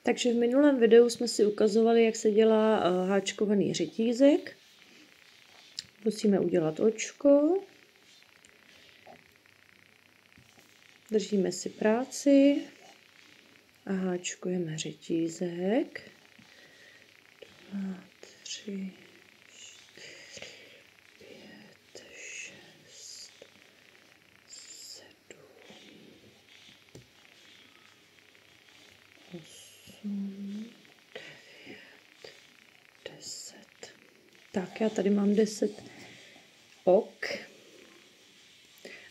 Takže v minulém videu jsme si ukazovali, jak se dělá háčkovaný řetízek. Musíme udělat očko. Držíme si práci a háčkujeme řetízek. 2, 3, 4, 5, 6, 7, 8, 9, 10. Tak, já tady mám 10 ok.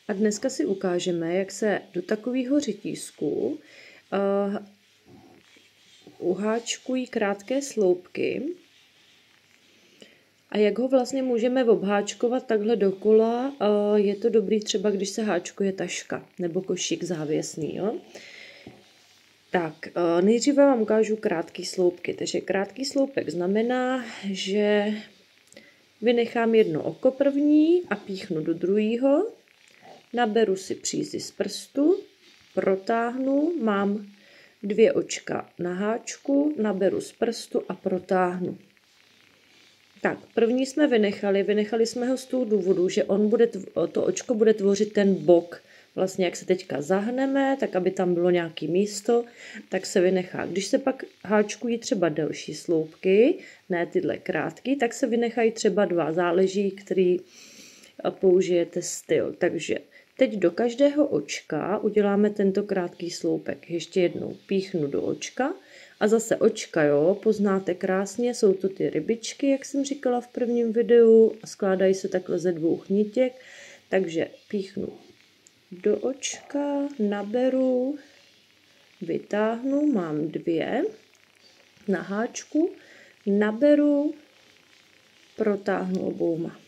A dneska si ukážeme, jak se do takového řetízku uháčkují krátké sloupky a jak ho vlastně můžeme obháčkovat takhle dokola. Je to dobrý třeba, když se háčkuje taška nebo košík závěsný. Jo? Tak, nejdříve vám ukážu krátký sloupky. Takže krátký sloupek znamená, že vynechám jedno oko první a píchnu do druhého. Naberu si přízy z prstu, protáhnu, mám 2 očka na háčku, naberu z prstu a protáhnu. Tak, první jsme vynechali jsme ho z toho důvodu, že to očko bude tvořit ten bok. Vlastně jak se teďka zahneme, tak aby tam bylo nějaké místo, tak se vynechá. Když se pak háčkují třeba delší sloupky, ne tyhle krátké, tak se vynechají třeba 2, záleží, který použijete styl. Takže teď do každého očka uděláme tento krátký sloupek. Ještě jednou píchnu do očka a zase očka, jo, poznáte krásně, jsou to ty rybičky, jak jsem říkala v prvním videu, skládají se takhle ze 2 nitek, takže píchnu do očka, naberu, vytáhnu, mám 2 na háčku, naberu, protáhnu obouma.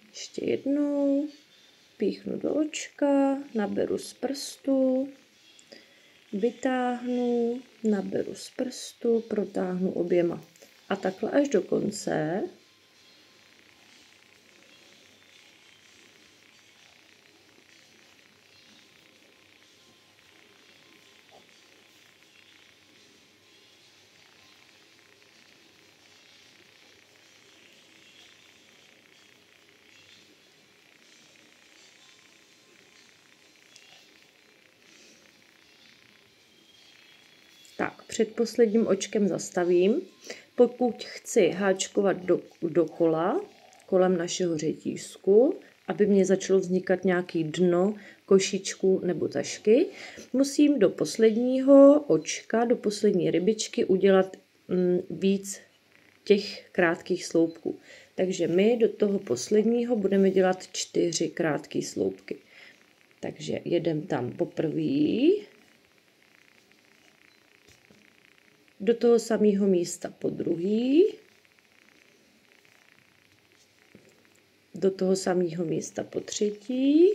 Ještě jednou. Píchnu do očka, naberu z prstu, vytáhnu, naberu z prstu, protáhnu oběma. A takhle až do konce. Tak, před posledním očkem zastavím. Pokud chci háčkovat dokola, kolem našeho řetízku, aby mě začalo vznikat nějaký dno košíčku nebo tašky, musím do posledního očka, do poslední rybičky udělat víc těch krátkých sloupků. Takže my do toho posledního budeme dělat 4 krátké sloupky. Takže jedem tam poprvé. Do toho samého místa po druhý, do toho samého místa po třetí,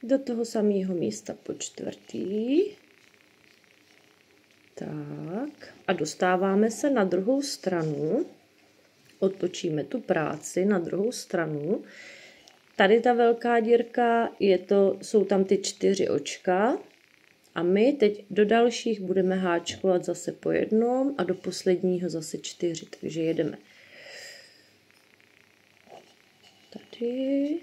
do toho samého místa po čtvrtý. Tak a dostáváme se na druhou stranu, otočíme tu práci na druhou stranu. Tady ta velká dírka, jsou tam ty 4 očka. A my teď do dalších budeme háčkovat zase po jednom a do posledního zase 4. Takže jedeme tady.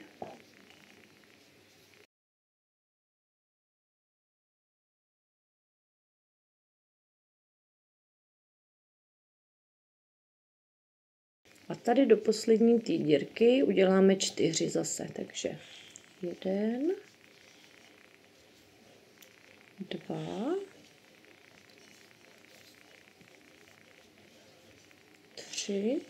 A tady do poslední té dírky uděláme 4 zase. Takže 1, 2, 3,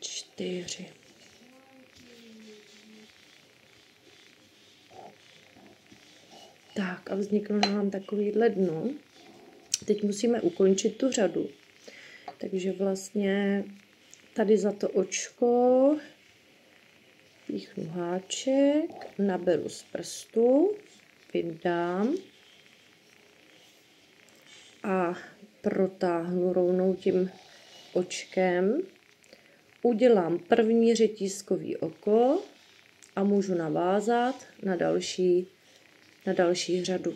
4. Tak a vzniklo nám takovýhle dno. Teď musíme ukončit tu řadu. Takže vlastně tady za to očko píchnu háček, naberu z prstu, vydám a protáhnu rovnou tím očkem, udělám první řetízkový oko a můžu navázat na další řadu.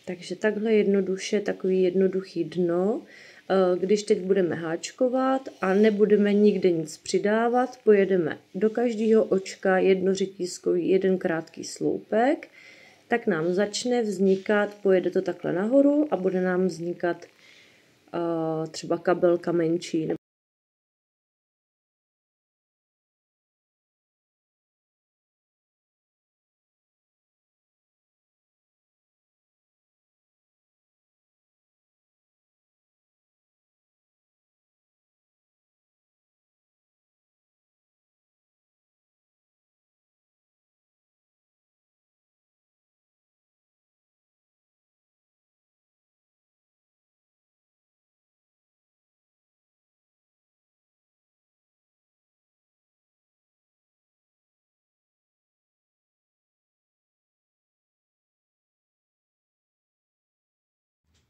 Takže takhle jednoduše, takový jednoduchý dno. Když teď budeme háčkovat a nebudeme nikde nic přidávat, pojedeme do každého očka jedno řetízkový, jeden krátký sloupek, tak nám začne vznikat, pojede to takhle nahoru a bude nám vznikat třeba kabelka menší.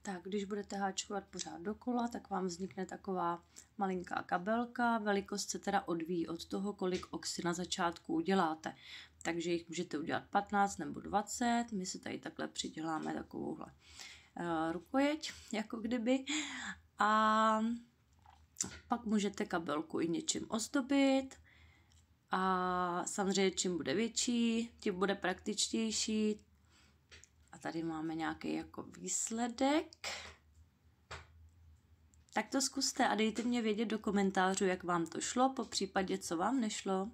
Tak, když budete háčkovat pořád dokola, tak vám vznikne taková malinká kabelka. Velikost se teda odvíjí od toho, kolik oxy na začátku uděláte. Takže jich můžete udělat 15 nebo 20. My si tady takhle přiděláme takovouhle rukojeť, jako kdyby. A pak můžete kabelku i něčím ozdobit. A samozřejmě čím bude větší, tím bude praktičtější. A tady máme nějaký jako výsledek. Tak to zkuste a dejte mě vědět do komentářů, jak vám to šlo, popřípadě co vám nešlo.